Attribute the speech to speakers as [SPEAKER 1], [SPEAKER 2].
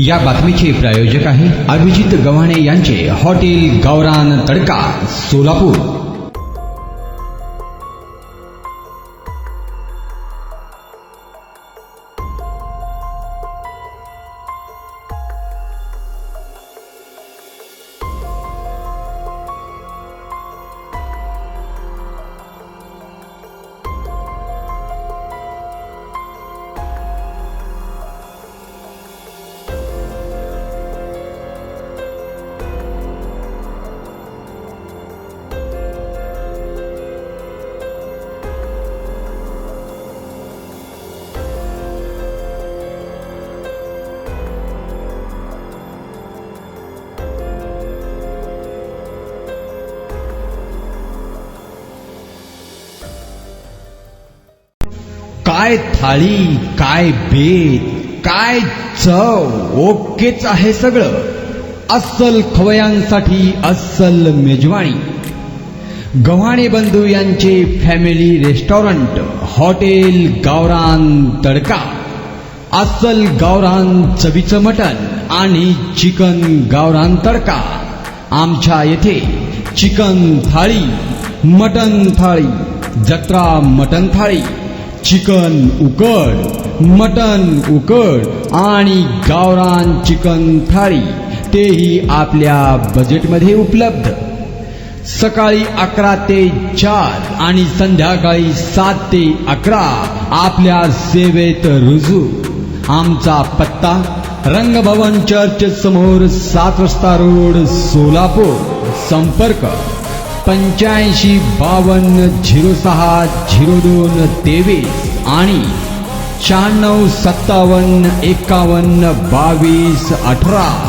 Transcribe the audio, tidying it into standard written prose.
[SPEAKER 1] या बातमीचे प्रायोजक आहे अभिजित गव्हाणे यांचे हॉटेल गावरान तडका सोलापूर। काय थाळी, काय बेत, काय चव, ओकेच आहे सगळं। अस्सल खवयांसाठी अस्सल मेजवानी। गव्हाणे बंधू यांचे फॅमिली रेस्टॉरंट हॉटेल गावरान तडका। अस्सल गावरान चवीचं मटण आणि चिकन गावरान तडका। आमच्या येथे चिकन थाळी, मटण थाळी, जत्रा मटण थाळी, चिकन उकड, मटन उकड आणि गावरान चिकन थाळी, तेही आपल्या बजेटमध्ये उपलब्ध। सकाळी 11 ते 4 आणि संध्याकाळी 7 ते 11 आपल्या सेवेत रुजू। आमचा पत्ता रंगभवन चर्च समोर 7 रस्ता रोड सोलापूर। संपर्क 85 52 06 02 23 आणि 96 57 51 22 18।